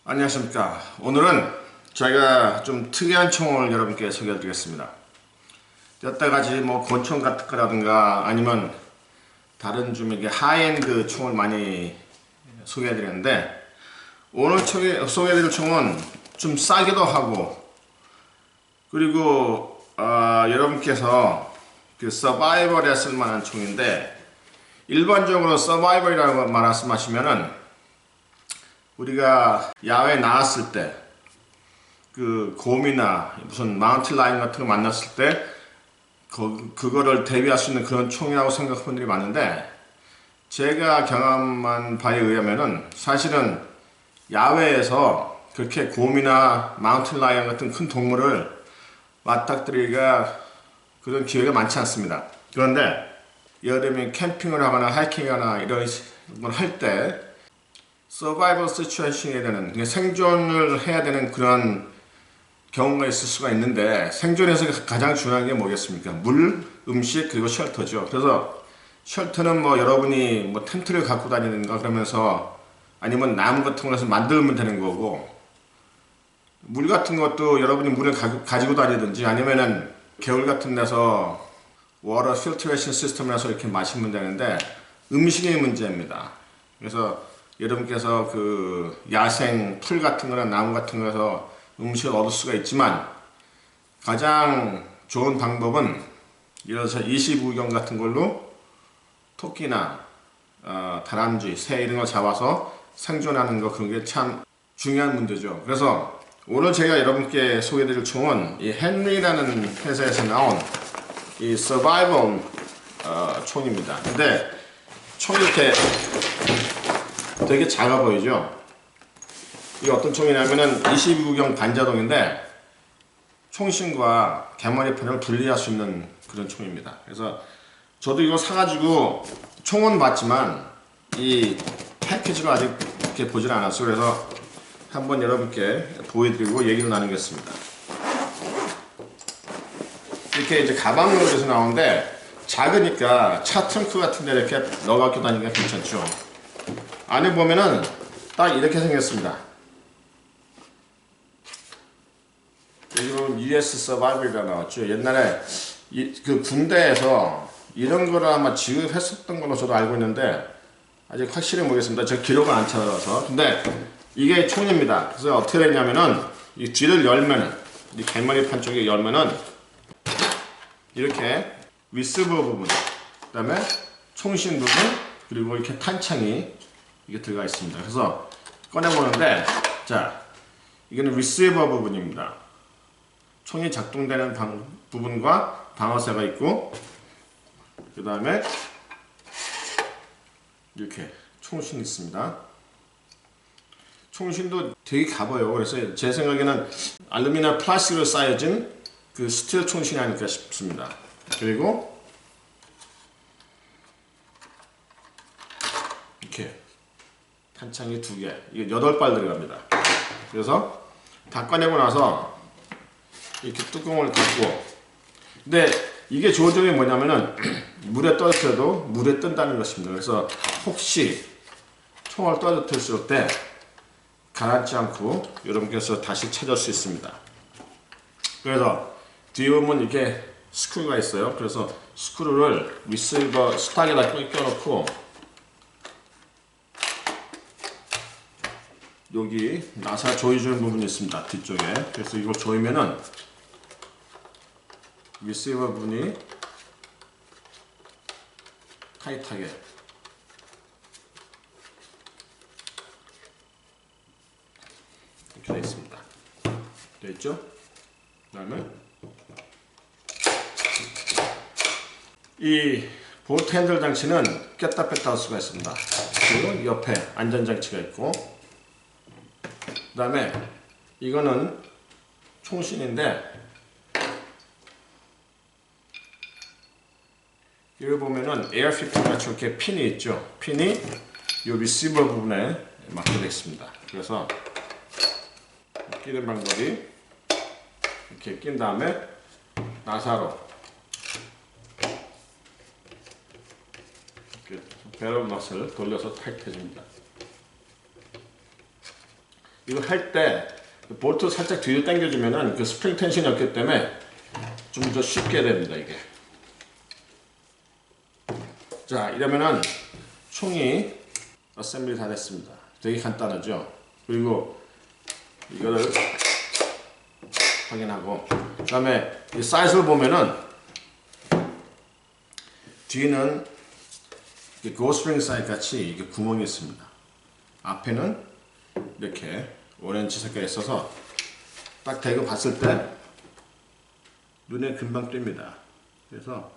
안녕하십니까. 오늘은 저희가 좀 특이한 총을 여러분께 소개해 드리겠습니다. 여태까지 권총 같은 거라든가 아니면 다른 좀 이게 하이엔드 총을 많이 소개해 드렸는데, 오늘 소개해 드릴 총은 좀 싸기도 하고, 그리고 여러분께서 그 서바이벌에 쓸만한 총인데, 일반적으로 서바이벌이라고 말씀하시면은 우리가 야외에 나왔을 때 그 곰이나 무슨 마운틴 라이언 같은 거 만났을 때 그거를 대비할 수 있는 그런 총이라고 생각하는 분들이 많은데, 제가 경험한 바에 의하면은 사실은 야외에서 그렇게 곰이나 마운틴 라이언 같은 큰 동물을 맞닥뜨리기가 그런 기회가 많지 않습니다. 그런데 예를 들면 캠핑을 하거나 하이킹을 하거나 이런 걸 할 때 서바이벌 시츄에이션이 되는, 생존을 해야 되는 그런 경우가 있을 수가 있는데, 생존에서 가장 중요한 게 뭐겠습니까? 물, 음식, 그리고 쉘터죠. 그래서 쉘터는 여러분이 텐트를 갖고 다니는가 그러면서 아니면 나무 같은 거에서 만들면 되는 거고, 물 같은 것도 여러분이 물을 가지고 다니든지 아니면은 겨울 같은 데서 워터 필터레이션 시스템이라서 이렇게 마시면 되는데, 음식이 문제입니다. 그래서 여러분께서 그 야생 풀 같은 거나 나무 같은 거에서 음식을 얻을 수가 있지만, 가장 좋은 방법은 예를 들어서 25경 같은 걸로 토끼나 다람쥐, 새 이런 거 잡아서 생존하는 거, 그게 참 중요한 문제죠. 그래서 오늘 제가 여러분께 소개해드릴 총은 이 헨리라는 회사에서 나온 이 서바이벌 총입니다. 근데 총이 이렇게 되게 작아 보이죠? 이게 어떤 총이냐면은 22구경 반자동인데 총신과 개머리판을 분리할 수 있는 그런 총입니다. 그래서 저도 이거 사가지고 총은 봤지만 이 패키지를 아직 이렇게 보질 않았어요. 그래서 한번 여러분께 보여드리고 얘기를 나누겠습니다. 이렇게 이제 가방으로 돼서 나오는데, 작으니까 차 트렁크 같은 데 이렇게 넣어갖고 다니기가 괜찮죠. 안에 보면은 딱 이렇게 생겼습니다. 여기 보면 US 서바이벌이라고 나왔죠. 옛날에 그 군대에서 이런 거를 아마 지급했었던 걸로 저도 알고 있는데, 아직 확실히 모르겠습니다. 저 기록을 안 찾아서. 근데 이게 총입니다. 그래서 어떻게 되냐면은 이 뒤를 열면은, 이 개머리판 쪽에 열면은 이렇게 리시버 부분, 그 다음에 총신 부분, 그리고 이렇게 탄창이 이게 들어가 있습니다. 그래서 꺼내보는데, 자, 이거는 리시버 부분입니다. 총이 작동되는 부분과 방어쇠가 있고, 그 다음에 이렇게 총신이 있습니다. 총신도 되게 가벼워요. 그래서 제 생각에는 알루미늄 플라스틱으로 쌓여진 그 스틸 총신이 아닐까 싶습니다. 그리고 이렇게 탄창이 2개, 이게 8발 들어갑니다. 그래서 다 꺼내고 나서 이렇게 뚜껑을 닫고, 근데 이게 좋은 점이 뭐냐면은 물에 떨어뜨려도 물에 뜬다는 것입니다. 그래서 혹시 총을 떨어뜨렸을 때 가라앉지 않고 여러분께서 다시 찾을 수 있습니다. 그래서 뒤에 보면 이렇게 스크루가 있어요. 그래서 스크루를 리시버 스탁에다 껴놓고, 여기 나사 조여주는 부분이 있습니다. 뒤쪽에. 그래서 이걸 조이면은 리시버 부분이 타이트하게 이렇게 되어 있습니다. 되어 있죠? 그 다음에 이 볼트 핸들 장치는 꼈다 뺐다 할 수가 있습니다. 그리고 옆에 안전장치가 있고, 그 다음에 이거는 총신인데, 여기 보면은 에어 피팅 같이 이렇게 핀이 있죠. 핀이 이 리시버 부분에 맞게 되어 있습니다. 그래서 끼는 방법이 이렇게 낀 다음에 나사로 이렇게 배럴 넛을 돌려서 타이트해줍니다. 이거 할 때 볼트 살짝 뒤로 당겨주면은 그 스프링 텐션이 없기 때문에 좀 더 쉽게 됩니다, 이게. 자, 이러면은 총이 어셈블리 다 됐습니다. 되게 간단하죠? 그리고 이거를 확인하고, 그 다음에 이 사이즈를 보면은 뒤는 고스프링 사이즈 같이 이게 구멍이 있습니다. 앞에는 이렇게 오렌지 색깔이 있어서 딱 대고 봤을 때 눈에 금방 띕니다. 그래서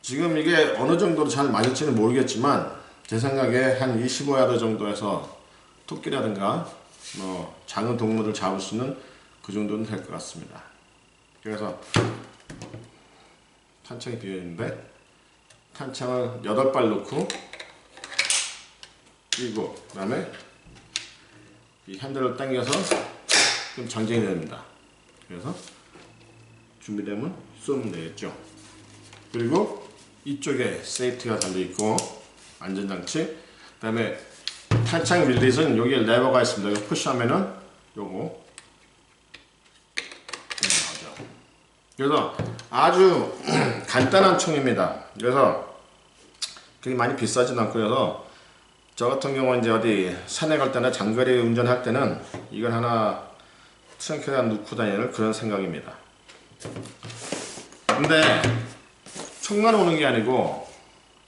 지금 이게 어느 정도로 잘 맞을지는 모르겠지만 제 생각에 한 25야드 정도에서 토끼라든가 뭐 작은 동물을 잡을 수 있는 그 정도는 될 것 같습니다. 그래서 탄창이 비어있는데 탄창을 8발 넣고 끼고 그 다음에 이 핸들을 당겨서 좀 장전이 됩니다. 그래서 준비되면 쏘면 되겠죠. 그리고 이쪽에 세이프티가 달려있고 안전장치, 그 다음에 탄창 릴리즈는 여기에 레버가 있습니다. 이거 푸시하면은 요거 나오죠. 그래서 아주 간단한 총입니다. 그래서 그렇게 많이 비싸진 않고, 그래서 저 같은 경우는 이제 어디 산에 갈 때나 장거리 운전할 때는 이걸 하나 트렁크에다 넣고 다니는 그런 생각입니다. 근데 총만 오는 게 아니고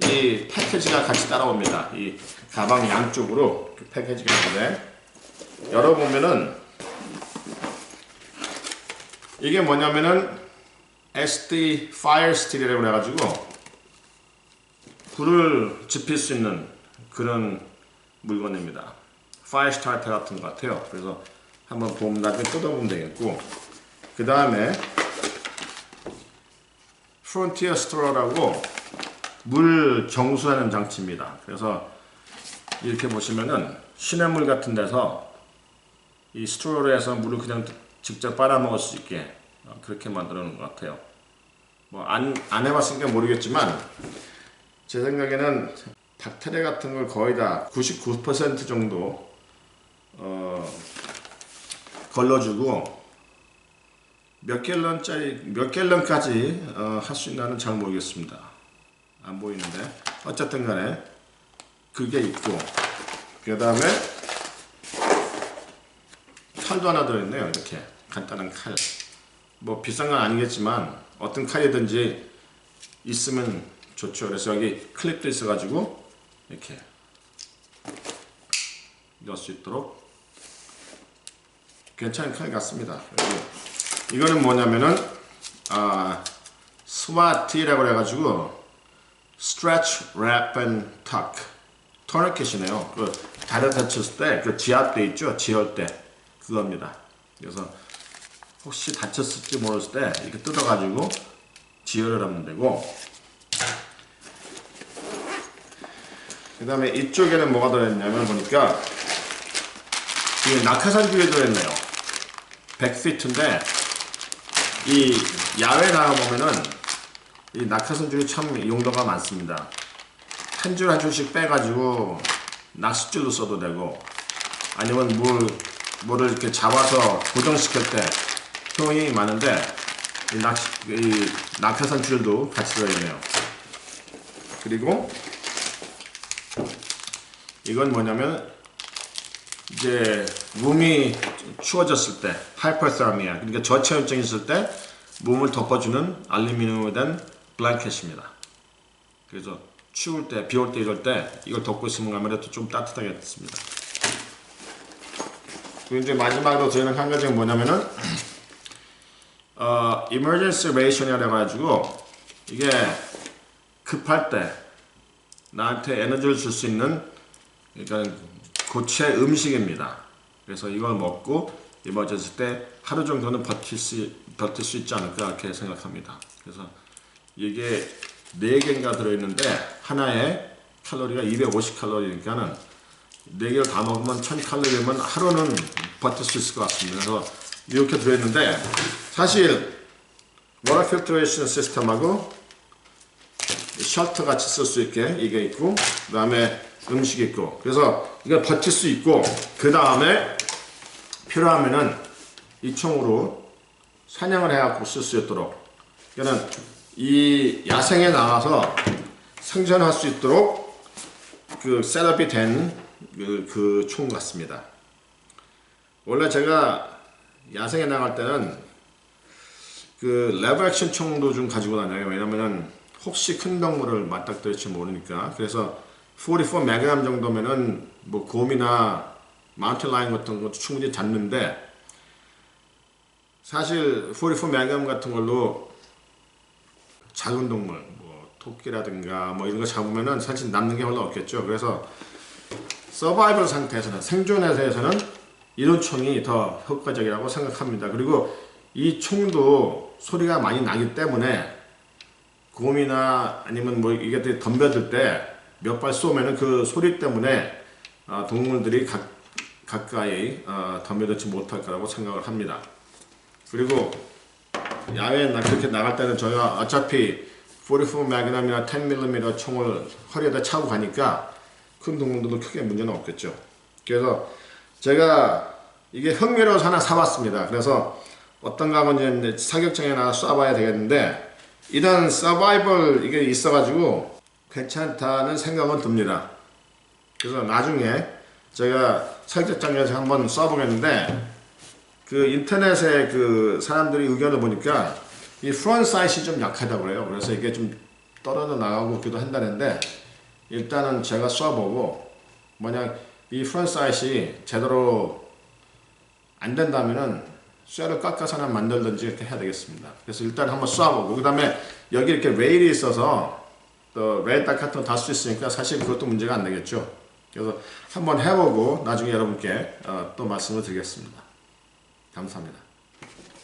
이 패키지가 같이 따라옵니다. 이 가방 양쪽으로 그 패키지가 있는데 열어보면은 이게 뭐냐면은 SD Fire Stick이라고 그래가지고 불을 지필 수 있는 그런 물건입니다. 파이어 스타터 같은 것 같아요. 그래서 한번 보면 나중에 뜯어보면 되겠고, 그 다음에 프론티어 스트로라고 물 정수하는 장치입니다. 그래서 이렇게 보시면은 시냇물 같은 데서 이 스트로로 해서 물을 그냥 직접 빨아먹을 수 있게 그렇게 만들어 놓은 것 같아요. 뭐 안 해봤으니까 모르겠지만 제 생각에는 박테리아 같은 걸 거의 다 99% 정도 걸러주고 몇 갤런까지 할 수 있나는 잘 모르겠습니다. 안 보이는데 어쨌든 간에 그게 있고, 그 다음에 칼도 하나 들어있네요. 이렇게 간단한 칼, 뭐 비싼 건 아니겠지만 어떤 칼이든지 있으면 좋죠. 그래서 여기 클립도 있어가지고 이렇게 넣을 수 있도록 괜찮은 칼 같습니다. 그리고 이거는 뭐냐면은 SWAT라고 해가지고 Stretch, Wrap and Tuck 토너켓이네요. 그 다리 다쳤을 때 그 지압대 있죠? 지혈 때 그겁니다. 그래서 혹시 다쳤을지 모르겠을 때 이렇게 뜯어가지고 지혈을 하면 되고, 그 다음에 이쪽에는 뭐가 들어있냐면 보니까 이 낙하산 줄이 들어있네요. 100피트인데 이 야외 나가보면은 이 낙하산 줄이 참 용도가 많습니다. 한 줄 한 줄씩 빼가지고 낚싯줄로 써도 되고, 아니면 물을 이렇게 잡아서 고정시킬 때 효용이 많은데 이 낙하산 줄도 같이 들어있네요. 그리고 이건 뭐냐면 이제 몸이 추워졌을 때 하이퍼서미아, 그러니까 저체온증이 있을 때 몸을 덮어주는 알루미늄에 된 블랭켓입니다. 그래서 추울 때, 비 올 때 이럴 때 이걸 덮고 있으면 아무래도 좀 따뜻하게 됐습니다. 그리고 이제 마지막으로 저희는 한 가지가 뭐냐면은 emergency ration이라고 해가지고 이게 급할 때 나한테 에너지를 줄 수 있는, 그러니까 고체 음식입니다. 그래서 이걸 먹고 emergency 때 하루 정도는 버틸 수 있지 않을까 이렇게 생각합니다. 그래서 이게 4개인가 들어있는데 하나에 칼로리가 250칼로리니까는 4개를 다 먹으면 1000칼로리면 하루는 버틸 수 있을 것 같습니다. 그래서 이렇게 들어있는데 사실 워터 필터레이션 시스템하고 셔터 같이 쓸 수 있게 이게 있고, 그 다음에 음식이 있고, 그래서 이걸 버틸 수 있고, 그 다음에 필요하면은 이 총으로 사냥을 해갖고 쓸 수 있도록, 그러니까 이 야생에 나가서 생존할 수 있도록 그 셋업이 된 그 총 같습니다. 원래 제가 야생에 나갈 때는 그 레버 액션 총도 좀 가지고 다녀요. 왜냐면은 혹시 큰 동물을 맞닥뜨릴지 모르니까. 그래서 44 매그넘 정도면은 뭐 곰이나 마운틴 라이언 같은 것도 충분히 잡는데, 사실 44 매그넘 같은 걸로 작은 동물, 뭐 토끼라든가 뭐 이런 거 잡으면은 사실 남는 게 별로 없겠죠. 그래서 서바이벌 상태에서는, 생존에 대해서는 이런 총이 더 효과적이라고 생각합니다. 그리고 이 총도 소리가 많이 나기 때문에 곰이나 아니면 뭐 이게 덤벼들 때 몇 발 쏘면은 그 소리 때문에 동물들이 가까이 덤벼들지 못할 거라고 생각을 합니다. 그리고 야외에 그렇게 나갈 때는 저희가 어차피 44 매그넘이나 10mm 총을 허리에다 차고 가니까 큰 동물들도 크게 문제는 없겠죠. 그래서 제가 이게 흥미로워서 하나 사봤습니다. 그래서 어떤가 하면 이제 사격장에 나가 쏴봐야 되겠는데, 이런 서바이벌 이게 있어가지고 괜찮다는 생각은 듭니다. 그래서 나중에 제가 사격장에서 한번 쏴보겠는데, 그 인터넷에 그 사람들이 의견을 보니까 이 프론트 사이트이 좀 약하다고 그래요. 그래서 이게 좀 떨어져 나가고 그기도 한다는데, 일단은 제가 쏴보고 만약 이 프론트 사이트이 제대로 안 된다면은 쇠를 깎아서나 만들든지 이렇게 해야 되겠습니다. 그래서 일단 한번 쏴보고, 그 다음에 여기 이렇게 레일이 있어서 또 레이더 같은 거 달 수 있으니까 사실 그것도 문제가 안 되겠죠. 그래서 한번 해보고 나중에 여러분께 또 말씀을 드리겠습니다. 감사합니다.